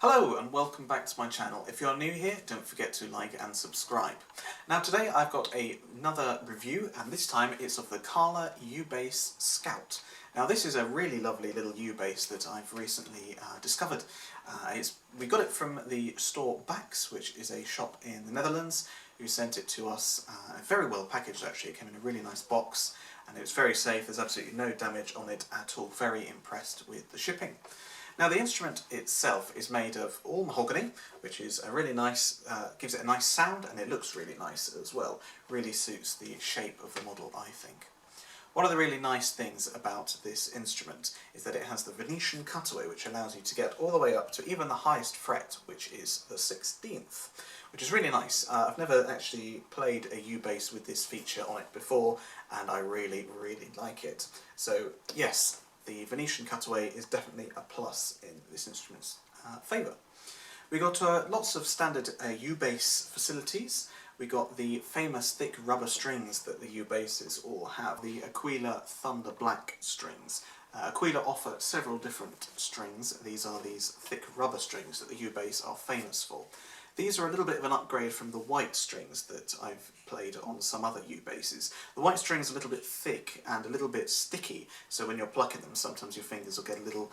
Hello and welcome back to my channel. If you're new here, don't forget to like and subscribe. Now today I've got another review, and this time it's of the Kala UBass Scout. Now this is a really lovely little UBass that I've recently discovered. We got it from the store Bax, which is a shop in the Netherlands, who sent it to us very well packaged actually. It came in a really nice box and it was very safe. There's absolutely no damage on it at all. Very impressed with the shipping. Now the instrument itself is made of all mahogany, which is a really nice, gives it a nice sound, and it looks really nice as well. Really suits the shape of the model, I think. One of the really nice things about this instrument is that it has the Venetian cutaway, which allows you to get all the way up to even the highest fret, which is the 16th, which is really nice. I've never actually played a UBass with this feature on it before, and I really like it. So yes, the Venetian cutaway is definitely a plus in this instrument's favour. We got lots of standard UBass facilities. We got the famous thick rubber strings that the UBasses all have, the Quilliam Thunder Black strings. Quilliam offer several different strings. These are these thick rubber strings that the UBass are famous for. These are a little bit of an upgrade from the white strings that I've played on some other UBasses. The white strings are a little bit thick and a little bit sticky, so when you're plucking them sometimes your fingers will get a little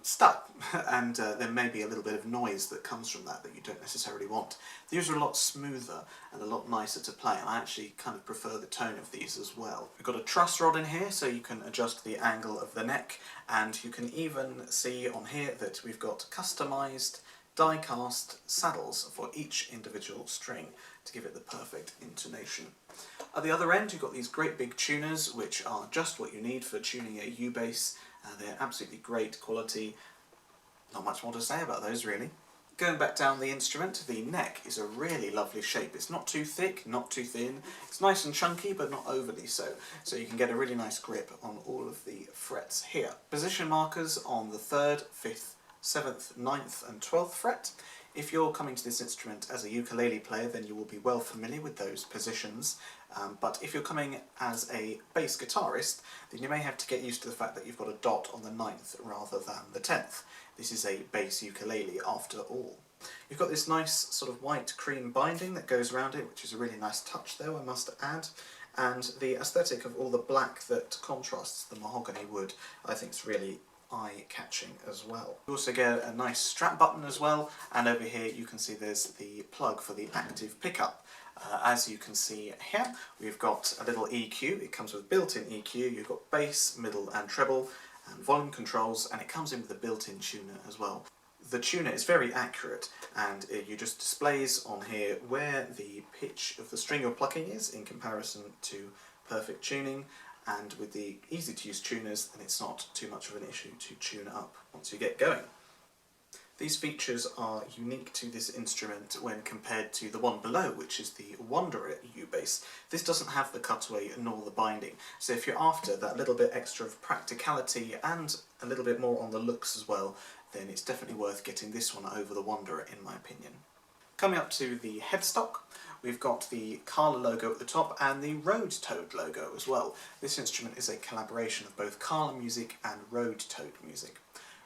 stuck, and there may be a little bit of noise that comes from that you don't necessarily want. These are a lot smoother and a lot nicer to play, and I actually kind of prefer the tone of these as well. We've got a truss rod in here so you can adjust the angle of the neck, and you can even see on here that we've got customised die-cast saddles for each individual string to give it the perfect intonation. At the other end you've got these great big tuners, which are just what you need for tuning a UBass. They're absolutely great quality. Not much more to say about those really. Going back down the instrument, the neck is a really lovely shape. It's not too thick, not too thin. It's nice and chunky, but not overly so. So you can get a really nice grip on all of the frets here. Position markers on the 3rd, 5th, 7th, 9th and 12th fret. If you're coming to this instrument as a ukulele player, then you will be well familiar with those positions, but if you're coming as a bass guitarist, then you may have to get used to the fact that you've got a dot on the 9th rather than the 10th. This is a bass ukulele after all. You've got this nice sort of white cream binding that goes around it, which is a really nice touch though, I must add. And the aesthetic of all the black that contrasts the mahogany wood, I think is really eye-catching as well. You also get a nice strap button as well, and over here you can see there's the plug for the active pickup. As you can see here, we've got a little EQ. It comes with built-in EQ. You've got bass, middle and treble, and volume controls, and it comes in with a built-in tuner as well. The tuner is very accurate, and you just displays on here where the pitch of the string you're plucking is in comparison to perfect tuning. And with the easy-to-use tuners, then it's not too much of an issue to tune up once you get going. These features are unique to this instrument when compared to the one below, which is the Wanderer UBass. This doesn't have the cutaway nor the binding, so if you're after that little bit extra of practicality and a little bit more on the looks as well, then it's definitely worth getting this one over the Wanderer in my opinion. Coming up to the headstock, we've got the Kala logo at the top and the Road Toad logo as well. This instrument is a collaboration of both Kala music and Road Toad music.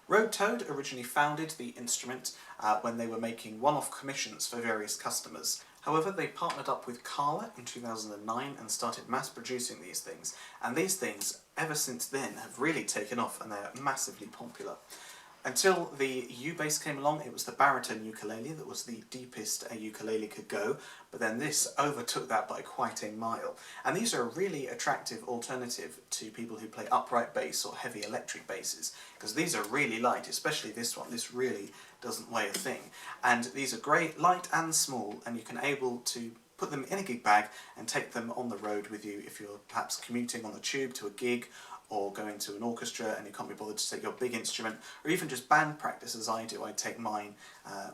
Road Toad originally founded the instrument when they were making one-off commissions for various customers. However, they partnered up with Kala in 2009 and started mass producing these things. And these things, ever since then, have really taken off and they're massively popular. Until the UBass came along, it was the baritone ukulele that was the deepest a ukulele could go, but then this overtook that by quite a mile. And these are a really attractive alternative to people who play upright bass or heavy electric basses, because these are really light, especially this one. This really doesn't weigh a thing. And these are great, light and small, and you can able to put them in a gig bag and take them on the road with you if you're perhaps commuting on the tube to a gig, or going to an orchestra and you can't be bothered to take your big instrument, or even just band practice as I do. I take mine,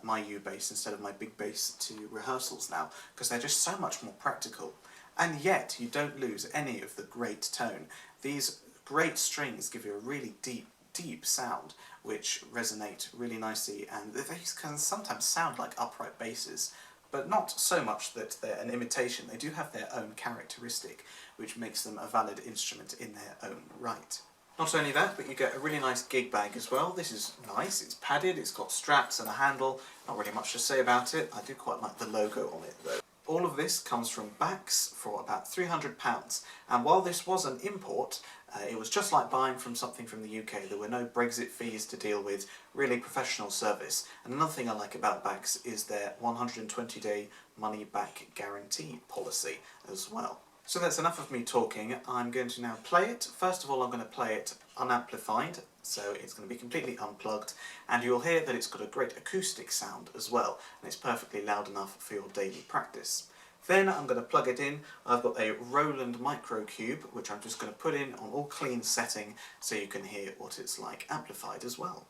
my UBass instead of my big bass to rehearsals now, because they're just so much more practical. And yet you don't lose any of the great tone. These great strings give you a really deep sound, which resonate really nicely, and they can sometimes sound like upright basses, but not so much that they're an imitation. They do have their own characteristic, which makes them a valid instrument in their own right. Not only that, but you get a really nice gig bag as well. This is nice, it's padded, it's got straps and a handle. Not really much to say about it. I do quite like the logo on it though. All of this comes from Bax for about £300, and while this was an import, it was just like buying from something from the UK. There were no Brexit fees to deal with, really professional service. And another thing I like about Bax is their 120-day money-back guarantee policy as well. So that's enough of me talking. I'm going to now play it. First of all, I'm going to play it unamplified, so it's going to be completely unplugged, and you'll hear that it's got a great acoustic sound as well, and it's perfectly loud enough for your daily practice. Then I'm going to plug it in. I've got a Roland Microcube, which I'm just going to put in on all clean setting so you can hear what it's like amplified as well.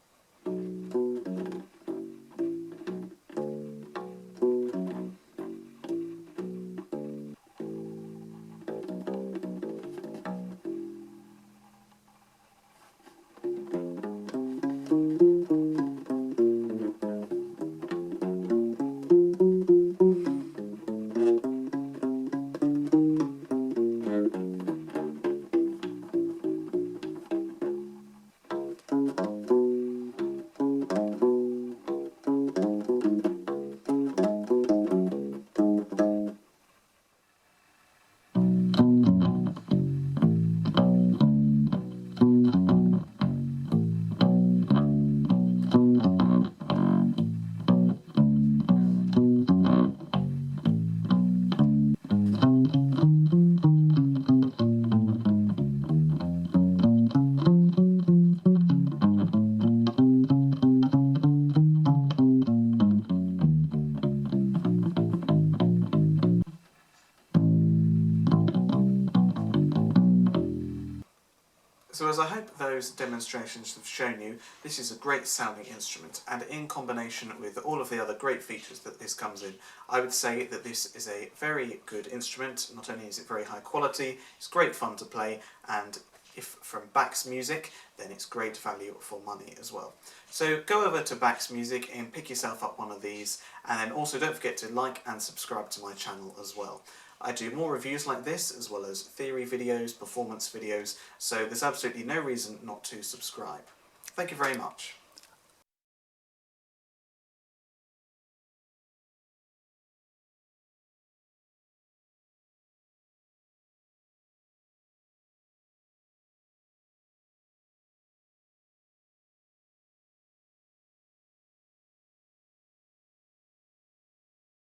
So as I hope those demonstrations have shown you, this is a great sounding instrument, and in combination with all of the other great features that this comes in, I would say that this is a very good instrument. Not only is it very high quality, it's great fun to play, and if from Bax Music, then it's great value for money as well. So go over to Bax Music and pick yourself up one of these, and then also don't forget to like and subscribe to my channel as well. I do more reviews like this, as well as theory videos, performance videos, so there's absolutely no reason not to subscribe. Thank you very much.